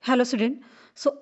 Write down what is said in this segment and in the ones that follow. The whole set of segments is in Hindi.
Hello student.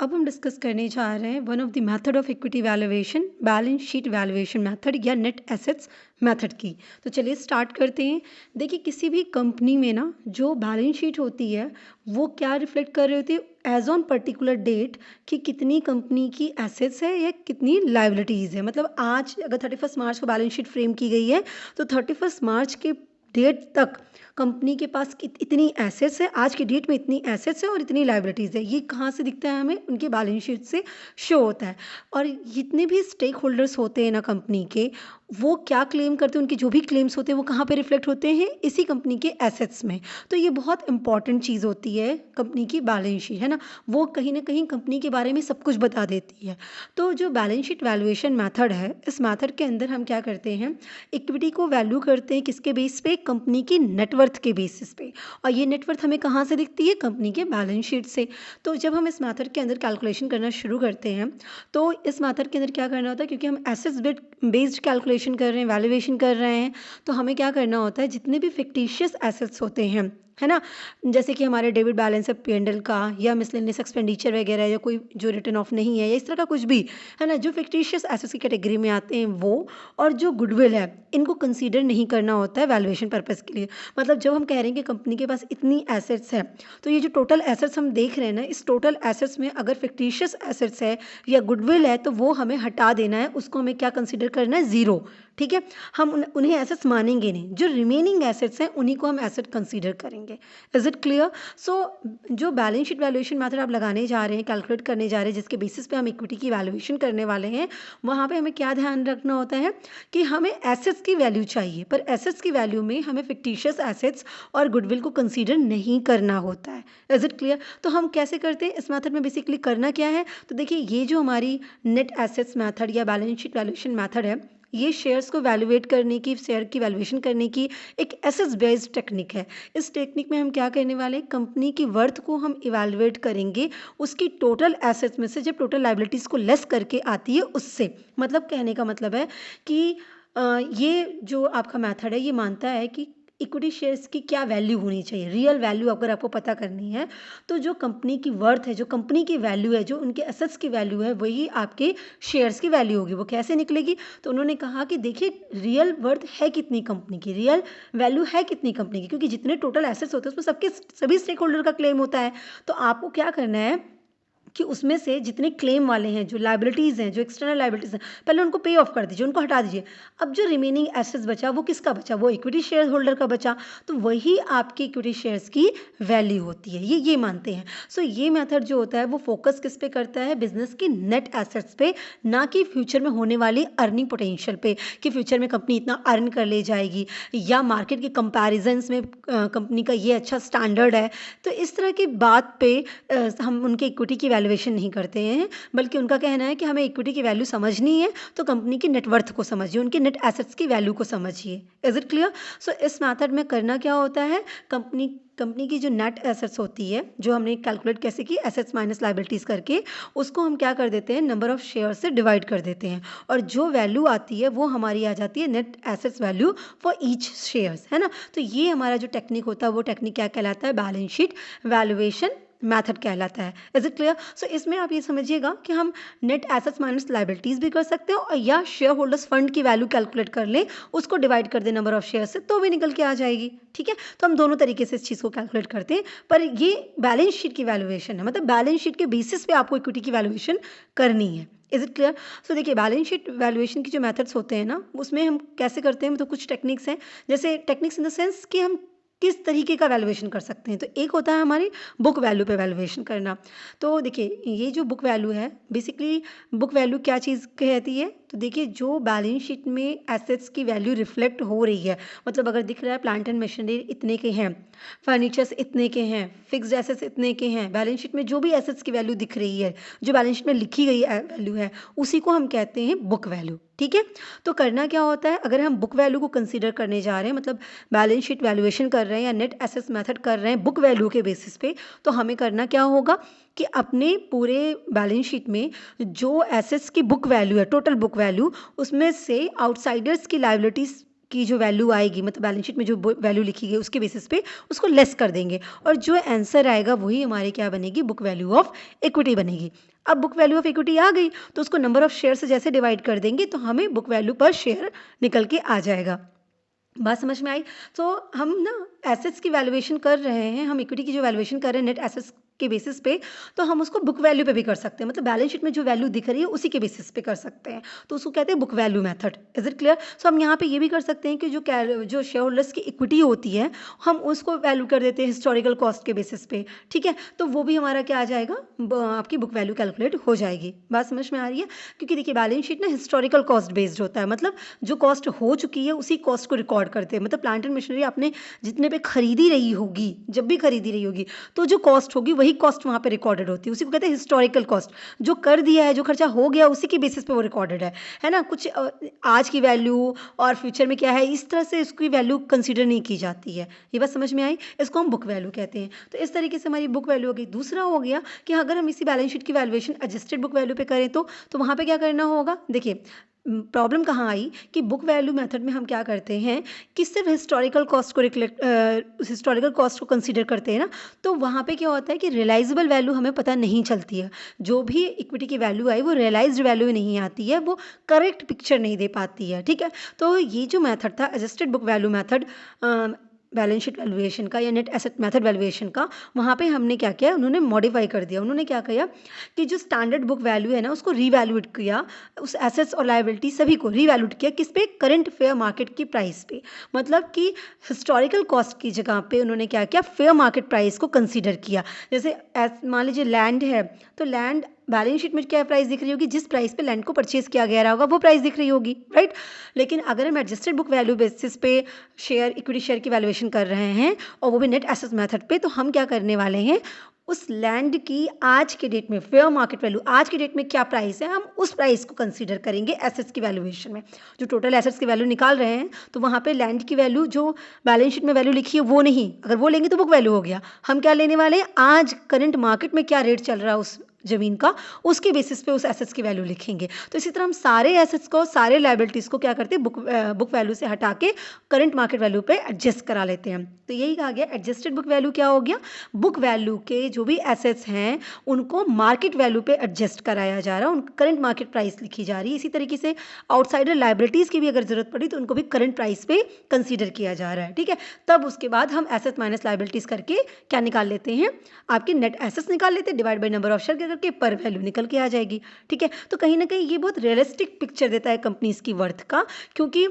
अब हम डिस्कस करने जा रहे हैं one of the method of equity valuation, balance sheet valuation method या नेट एसेट्स मेथड की। तो चलिए स्टार्ट करते हैं। देखिए, किसी भी कंपनी में ना जो बैलेंस शीट होती है वो क्या रिफ्लेक्ट कर रही होती है एज ऑन पर्टिकुलर डेट कि कितनी कंपनी की एसेट्स है या कितनी लाइबिलिटीज़ है। मतलब आज अगर 31 मार्च को बैलेंस शीट फ्रेम की गई है तो 31 मार्च के डेट तक कंपनी के पास इतनी एसेट्स है, आज की डेट में इतनी एसेट्स है और इतनी लाइबिलिटीज़ है। ये कहाँ से दिखता है? हमें उनके बैलेंस शीट से शो होता है। और जितने भी स्टेक होल्डर्स होते हैं ना कंपनी के, वो क्या क्लेम करते हैं, उनके जो भी क्लेम्स होते हैं वो कहाँ पे रिफ्लेक्ट होते हैं? इसी कंपनी के एसेट्स में। तो ये बहुत इंपॉर्टेंट चीज़ होती है कंपनी की बैलेंस शीट, है ना। वो कहीं ना कहीं कंपनी के बारे में सब कुछ बता देती है। तो जो बैलेंस शीट वैल्यूएशन मेथड है, इस मेथड के अंदर हम क्या करते हैं, इक्विटी को वैल्यू करते हैं किसके बेस पे? कंपनी की नेटवर्थ के बेसिस पे। और ये नेटवर्थ हमें कहाँ से दिखती है? कंपनी के बैलेंस शीट से। तो जब हम इस मेथड के अंदर कैलकुलेशन करना शुरू करते हैं तो इस मेथड के अंदर क्या करना होता है, क्योंकि हम एसेट्स बेस्ड कैलकुलेशन कर रहे हैं, वैल्यूएशन कर रहे हैं, तो हमें क्या करना होता है, जितने भी फिक्टिशियस एसेट्स होते हैं, है ना, जैसे कि हमारे डेबिट बैलेंस है P&L का, या मिसलेनियस एक्सपेंडिचर वगैरह, या कोई जो रिटर्न ऑफ नहीं है, या इस तरह का कुछ भी, है ना, जो फिक्टिशियस एसेट्स की कैटेगरी में आते हैं वो, और जो गुडविल है, इनको कंसीडर नहीं करना होता है वैल्यूएशन पर्पस के लिए। मतलब जब हम कह रहे हैं कि कंपनी के पास इतनी एसेट्स है, तो ये जो टोटल एसेट्स हम देख रहे हैं ना, इस टोटल एसेट्स में अगर फिक्टिशियस एसेट्स है या गुडविल है तो वो हमें हटा देना है, उसको हमें क्या कंसीडर करना है? ज़ीरो। ठीक है, हम उन्हें एसेट्स मानेंगे नहीं, जो रिमेनिंग एसेट्स हैं उन्हीं को हम एसेट कंसीडर करेंगे। Is it clear? जो बैलेंस शीट वैल्यूएशन मेथड आप लगाने जा रहे हैं, कैलकुलेट करने जा रहे हैं, जिसके बेसिस पे हम इक्विटी की वैल्यूएशन करने वाले हैं, वहाँ पे हमें क्या ध्यान रखना होता है कि हमें एसेट्स की वैल्यू चाहिए, पर एसेट्स की वैल्यू में हमें फिक्टिशियस एसेट्स और गुडविल को कंसीडर नहीं करना होता है। Is it clear? तो हम कैसे करते हैं इस मेथड में? बेसिकली करना क्या है, तो देखिए, ये जो हमारी नेट एसेट्स मेथड या बैलेंस शीट वैल्यूएशन मेथड है, ये शेयर्स को वैल्यूएट करने की, शेयर की वैल्यूएशन करने की एक एसेट्स बेस्ड टेक्निक है। इस टेक्निक में हम क्या करने वाले हैं, कंपनी की वर्थ को हम इवैल्यूएट करेंगे उसकी टोटल एसेट्स में से, जब टोटल लाइबिलिटीज़ को लेस करके आती है उससे। मतलब कहने का मतलब है कि ये जो आपका मेथड है ये मानता है कि इक्विटी शेयर्स की क्या वैल्यू होनी चाहिए, रियल वैल्यू अगर आपको पता करनी है तो जो कंपनी की वर्थ है, जो कंपनी की वैल्यू है, जो उनके एसेट्स की वैल्यू है, वही आपके शेयर्स की वैल्यू होगी। वो कैसे निकलेगी? तो उन्होंने कहा कि देखिए, रियल वर्थ है कितनी कंपनी की, रियल वैल्यू है कितनी कंपनी की, क्योंकि जितने टोटल एसेट्स होते हैं उसमें सभी स्टेक होल्डर का क्लेम होता है। तो आपको क्या करना है कि उसमें से जितने क्लेम वाले हैं, जो लाइबिलिटीज़ हैं, जो एक्सटर्नल लाइबिलिटीज़ हैं, पहले उनको पे ऑफ कर दीजिए, उनको हटा दीजिए। अब जो रिमेनिंग एसेट्स बचा वो किसका बचा? वो इक्विटी शेयर होल्डर का बचा। तो वही आपकी इक्विटी शेयर्स की वैल्यू होती है, ये मानते हैं। ये मेथड जो होता है वो फोकस किस पे करता है? बिजनेस की नेट एसेट्स पे, ना कि फ्यूचर में होने वाली अर्निंग पोटेंशियल पे, कि फ्यूचर में कंपनी इतना अर्न कर ले जाएगी, या मार्केट के कंपैरिजन्स में कंपनी का ये अच्छा स्टैंडर्ड है। तो इस तरह की बात पे हम उनके इक्विटी की वैल्यूएशन नहीं करते हैं, बल्कि उनका कहना है कि हमें इक्विटी की वैल्यू समझनी है तो कंपनी की नेटवर्थ को समझिए, उनकी नेट एसेट्स की वैल्यू को समझिए। Is it clear? इस मेथड में करना क्या होता है, कंपनी की जो नेट एसेट्स होती है, जो हमने कैलकुलेट कैसे की, एसेट्स माइनस लाइबिलिटीज़ करके, उसको हम क्या कर देते हैं, नंबर ऑफ शेयर से डिवाइड कर देते हैं, और जो वैल्यू आती है वो हमारी आ जाती है net assets value for each shares, है ना। तो ये हमारा जो टेक्निक होता है वो टेक्निक क्या कहलाता है? बैलेंस शीट वैल्यूएशन मेथड कहलाता है। Is it clear? इसमें आप ये समझिएगा कि हम नेट एसेट्स माइनस लाइबिलिटीज़ भी कर सकते हो, और या शेयर होल्डर्स फंड की वैल्यू कैलकुलेट कर ले, उसको डिवाइड कर दे नंबर ऑफ शेयर से, तो भी निकल के आ जाएगी। ठीक है, तो हम दोनों तरीके से इस चीज़ को कैलकुलेट करते हैं, पर ये बैलेंस शीट की वैल्यूएशन है, मतलब बैलेंस शीट के बेसिस पे आपको इक्विटी की वैल्यूएशन करनी है। Is it clear? देखिए, बैलेंस शीट वैल्यूएशन की जो मेथड्स होते हैं ना, उसमें हम कैसे करते हैं, मतलब कुछ टेक्निक्स हैं, जैसे टेक्निक्स इन द सेंस कि हम किस तरीके का वैल्यूएशन कर सकते हैं। तो एक होता है हमारी बुक वैल्यू पे वैल्यूएशन करना। तो देखिए, ये जो बुक वैल्यू है, बेसिकली बुक वैल्यू क्या चीज़ कहती है, तो देखिए, जो बैलेंस शीट में एसेट्स की वैल्यू रिफ्लेक्ट हो रही है, मतलब अगर दिख रहा है प्लांट एंड मशीनरी इतने के हैं, फर्नीचर्स इतने के हैं, फिक्स्ड एसेट्स इतने के हैं, बैलेंस शीट में जो भी एसेट्स की वैल्यू दिख रही है, जो बैलेंस शीट में लिखी गई वैल्यू है, उसी को हम कहते हैं बुक वैल्यू। ठीक है, तो करना क्या होता है, अगर हम बुक वैल्यू को कंसीडर करने जा रहे हैं, मतलब बैलेंस शीट वैल्यूएशन कर रहे हैं या नेट एसेट्स मेथड कर रहे हैं बुक वैल्यू के बेसिस पे, तो हमें करना क्या होगा कि अपने पूरे बैलेंस शीट में जो एसेट्स की बुक वैल्यू है, टोटल बुक वैल्यू, उसमें से आउटसाइडर्स की लायबिलिटीज़ की जो वैल्यू आएगी, मतलब बैलेंस शीट में जो वैल्यू लिखी गई उसके बेसिस पे उसको लेस कर देंगे, और जो आंसर आएगा वही हमारी क्या बनेगी, बुक वैल्यू ऑफ इक्विटी बनेगी। अब बुक वैल्यू ऑफ इक्विटी आ गई तो उसको नंबर ऑफ शेयर से जैसे डिवाइड कर देंगे तो हमें बुक वैल्यू पर शेयर निकल के आ जाएगा। बात समझ में आई? तो हम ना एसेट्स की वैल्यूएशन कर रहे हैं, हम इक्विटी की जो वैल्यूएशन कर रहे हैं नेट एसेट्स के बेसिस पे, तो हम उसको बुक वैल्यू पे भी कर सकते हैं, मतलब बैलेंस शीट में जो वैल्यू दिख रही है उसी के बेसिस पे कर सकते हैं, तो उसको कहते हैं book value method. Is it clear? So हम यहाँ पे ये भी कर सकते हैं कि जो शेयर होल्डर्स की इक्विटी होती है हम उसको वैल्यू कर देते हैं हिस्टोरिकल कॉस्ट के बेसिस पे, ठीक है, तो वो भी हमारा क्या आ जाएगा, आपकी बुक वैल्यू कैलकुलेट हो जाएगी। बात समझ में आ रही है? क्योंकि देखिए बैलेंस शीट ना हिस्टोरिकल कॉस्ट बेस्ड होता है, मतलब जो कॉस्ट हो चुकी है उसी कॉस्ट को रिकॉर्ड करते हैं, मतलब प्लांट एंड मशीनरी आपने जितने पे खरीदी रही होगी, जब भी खरीदी रही होगी तो जो कॉस्ट होगी वही कॉस्ट वहाँ पे रिकॉर्डेड होती है, उसी को कहते हैं हिस्टोरिकल कॉस्ट। जो कर दिया है, जो खर्चा हो गया उसी के बेसिस पे वो रिकॉर्डेड है ना, कुछ आज की वैल्यू और फ्यूचर में क्या है इस तरह से इसकी वैल्यू कंसीडर नहीं की जाती है। ये बात समझ में आई? इसको हम बुक वैल्यू कहते हैं। तो इस तरीके से हमारी बुक वैल्यू हो गई। दूसरा हो गया कि अगर हम इसी बैलेंस शीट की वैल्यूएशन एडजस्टेड बुक वैल्यू पे करें तो वहाँ पे क्या करना होगा, देखिए प्रॉब्लम कहाँ आई कि बुक वैल्यू मेथड में हम क्या करते हैं कि सिर्फ हिस्टोरिकल कॉस्ट को हिस्टोरिकल कॉस्ट को कंसीडर करते हैं ना, तो वहाँ पे क्या होता है कि रियलाइजेबल वैल्यू हमें पता नहीं चलती है, जो भी इक्विटी की वैल्यू आई वो रियलाइज्ड वैल्यू नहीं आती है, वो करेक्ट पिक्चर नहीं दे पाती है, ठीक है। तो ये जो मेथड था adjusted book value method balance sheet valuation का या नेट एसेट मेथड वैल्यूएशन का, वहाँ पे हमने क्या किया, उन्होंने मॉडिफाई कर दिया। उन्होंने क्या किया कि जो स्टैंडर्ड बुक वैल्यू है ना उसको रीवैल्यूएट किया, उस एसेट्स और लायबिलिटी सभी को रीवैल्यूएट किया, किस पे, करंट फेयर मार्केट की प्राइस पे, मतलब कि हिस्टोरिकल कॉस्ट की जगह पे उन्होंने क्या किया, फेयर मार्केट प्राइस को कंसीडर किया। जैसे मान लीजिए लैंड है, तो लैंड बैलेंस शीट में क्या प्राइस दिख रही होगी, जिस प्राइस पे लैंड को परचेज किया गया होगा वो प्राइस दिख रही होगी, राइट। लेकिन अगर हम एडजस्टेड बुक वैल्यू बेसिस पे शेयर इक्विटी शेयर की वैल्यूएशन कर रहे हैं और वो भी नेट एसेट मेथड पे, तो हम क्या करने वाले हैं, उस लैंड की आज के डेट में फेयर मार्केट वैल्यू, आज के डेट में क्या प्राइस है, हम उस प्राइस को कंसीडर करेंगे एसेट्स की वैल्यूएशन में। जो टोटल एसेट्स की वैल्यू निकाल रहे हैं तो वहाँ पे लैंड की वैल्यू जो बैलेंस शीट में वैल्यू लिखी है वो नहीं, अगर वो लेंगे तो बुक वैल्यू हो गया। हम क्या लेने वाले हैं, आज करंट मार्केट में क्या रेट चल रहा है उस ज़मीन का, उसके बेसिस पे उस एसेट्स की वैल्यू लिखेंगे। तो इसी तरह हम सारे एसेट्स को, सारे लायबिलिटीज़ को क्या करते हैं, बुक वैल्यू से हटा के करंट मार्केट वैल्यू पे एडजस्ट करा लेते हैं। तो यही कहा गया एडजस्टेड बुक वैल्यू क्या हो गया, बुक वैल्यू के जो भी एसेट्स हैं उनको मार्केट वैल्यू पे एडजस्ट कराया जा रहा है, उन करंट मार्केट प्राइस लिखी जा रही है। इसी तरीके से आउटसाइडर लायबिलिटीज़ की भी अगर ज़रूरत पड़ी तो उनको भी करंट प्राइस पे कंसीडर किया जा रहा है, ठीक है। तब उसके बाद हम एसेट माइनस लायबिलिटीज़ करके क्या निकाल लेते हैं, आपके नेट एसेट्स निकाल लेते हैं, divide by number of share करके पर वैल्यू निकल के आ जाएगी, ठीक है। तो कहीं ना कहीं ये बहुत रियलिस्टिक पिक्चर देता है कंपनीज की वर्थ का, क्योंकि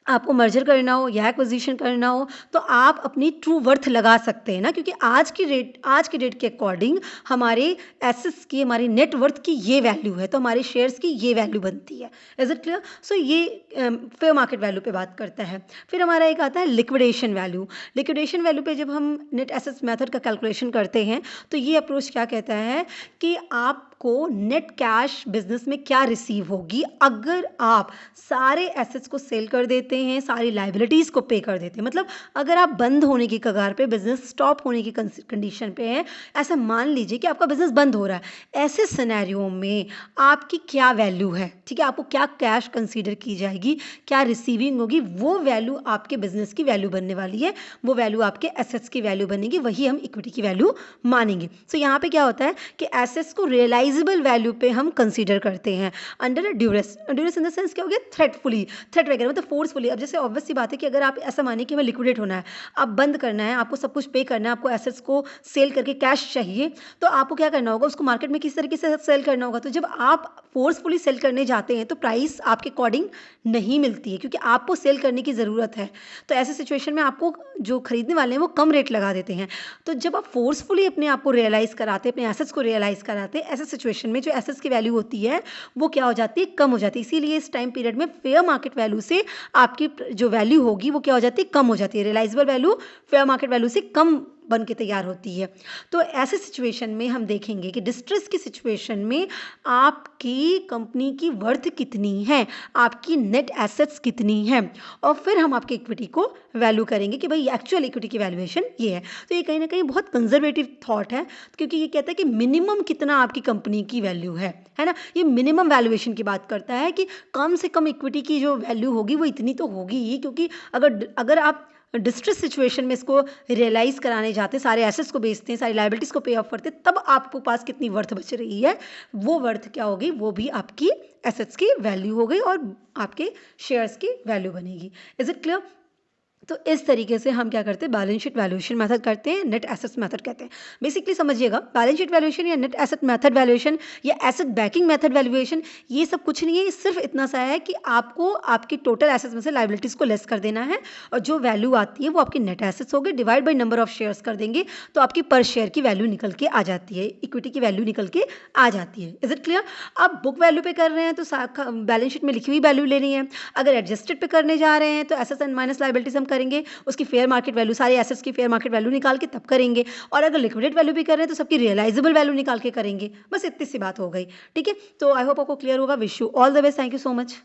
आपको मर्जर करना हो या एक्विजिशन करना हो तो आप अपनी ट्रू वर्थ लगा सकते हैं ना, क्योंकि आज के डेट के अकॉर्डिंग हमारे एसेट्स की, हमारी नेट वर्थ की ये वैल्यू है, तो हमारे शेयर्स की ये वैल्यू बनती है। Is it clear? सो ये फेयर मार्केट वैल्यू पे बात करता है। फिर हमारा एक आता है लिक्विडेशन वैल्यू। लिक्विडेशन वैल्यू पे जब हम नेट एसेट्स मेथड का कैलकुलेशन करते हैं तो ये अप्रोच क्या कहता है कि आपको नेट कैश बिजनेस में क्या रिसीव होगी अगर आप सारे एसेट्स को सेल कर देते हैं, सारी लाइबिलिटीज़ को पे कर देते हैं। मतलब अगर आप बंद होने की कगार पे, बिजनेस स्टॉप होने की कंडीशन पे हैं, ऐसा मान लीजिए कि आपका बिजनेस बंद हो रहा है, ऐसे सिनेरियो में आपकी क्या वैल्यू है, ठीक है, आपको क्या कैश कंसीडर की जाएगी, क्या रिसीविंग होगी, वो वैल्यू आपके बिजनेस की वैल्यू बनने वाली है, वो वैल्यू आपके एसेट्स की वैल्यू बनेगी, वही हम इक्विटी की वैल्यू मानेंगे। सो यहाँ पे क्या होता है कि एसेट्स को रियलाइजेबल वैल्यू पे हम कंसीडर करते हैं under duress in the sense क्या हो गया, थ्रेट वगैरह, मतलब फोर्सफुली। अब जैसे ऑब्वियस सी बात है कि अगर आप ऐसा मानिए कि हमें लिक्विडेट होना है, आप बंद करना है, आपको सब कुछ पे करना है, आपको एसेट्स को सेल करके कैश चाहिए, तो आपको क्या करना होगा, उसको मार्केट में किस तरीके से सेल करना होगा। तो जब आप फोर्सफुली सेल करने जाते हैं तो प्राइस आपके अकॉर्डिंग नहीं मिलती है, क्योंकि आपको सेल करने की ज़रूरत है। तो ऐसे सिचुएशन में आपको जो खरीदने वाले हैं वो कम रेट लगा देते हैं। तो जब आप फोर्सफुली अपने आप को रियलाइज़ कराते हैं, अपने एसेट्स को रियलाइज़ कराते हैं, ऐसे सिचुएशन में जो एसेट्स की वैल्यू होती है वो क्या हो जाती है, कम हो जाती है। इसीलिए इस टाइम पीरियड में फेयर मार्केट वैल्यू से आपकी जो वैल्यू होगी वो क्या हो जाती है, कम हो जाती है। Realisable value fair market value से कम बन के तैयार होती है। तो ऐसे सिचुएशन में हम देखेंगे कि डिस्ट्रेस की सिचुएशन में आपकी कंपनी की वर्थ कितनी है, आपकी नेट एसेट्स कितनी है, और फिर हम आपकी इक्विटी को वैल्यू करेंगे कि भाई एक्चुअल इक्विटी की वैल्यूएशन ये है। तो ये कहीं ना कहीं बहुत कंजर्वेटिव थॉट है, क्योंकि ये कहता है कि मिनिमम कितना आपकी कंपनी की वैल्यू है ना। ये मिनिमम वैल्यूएशन की बात करता है कि कम से कम इक्विटी की जो वैल्यू होगी वो इतनी तो होगी ही, क्योंकि अगर आप डिस्ट्रेस सिचुएशन में इसको रियलाइज कराने जाते हैं, सारे एसेट्स को बेचते हैं, सारी लाइबिलिटीज़ को पे ऑफ करते हैं, तब आपको पास कितनी वर्थ बच रही है, वो वर्थ क्या होगी, वो भी आपकी एसेट्स की वैल्यू हो गई और आपके शेयर्स की वैल्यू बनेगी। Is it clear? तो इस तरीके से हम क्या करते हैं, बैलेंस शीट वैल्यूएशन मेथड करते हैं, नेट एसेट्स मेथड कहते हैं। बेसिकली समझिएगा, बैलेंस शीट वैल्यूएशन या नेट एसेट मेथड वैल्यूएशन या एसेट बैकिंग मेथड वैल्यूएशन, ये सब कुछ नहीं है, ये सिर्फ इतना सा है कि आपको आपकी टोटल एसेट्स में से लाइबिलिटीज़ को लेस कर देना है, और जो वैल्यू आती है वो आपकी नेट एसेट्स होगी, divide by number of shares कर देंगे, तो आपकी पर शेयर की वैल्यू निकल के आ जाती है, इक्विटी की वैल्यू निकल के आ जाती है। Is it clear? आप बुक वैल्यू पे कर रहे हैं तो बैलेंस शीट में लिखी हुई वैल्यू लेनी है। अगर एडजस्टेड पे करने जा रहे हैं तो एसेट्स एंड माइनस लाइबिलिटीज हम करेंगे, उसकी फेयर मार्केट वैल्यू, सारे एसेट्स की फेयर मार्केट वैल्यू निकाल के तब करेंगे, और अगर लिक्विडेट वैल्यू भी कर रहे हैं तो सबकी रियलाइजेबल वैल्यू निकाल के करेंगे। बस इतनी सी बात हो गई। ठीक है, तो आई होप आपको क्लियर होगा। Wish you all the best. Thank you so much.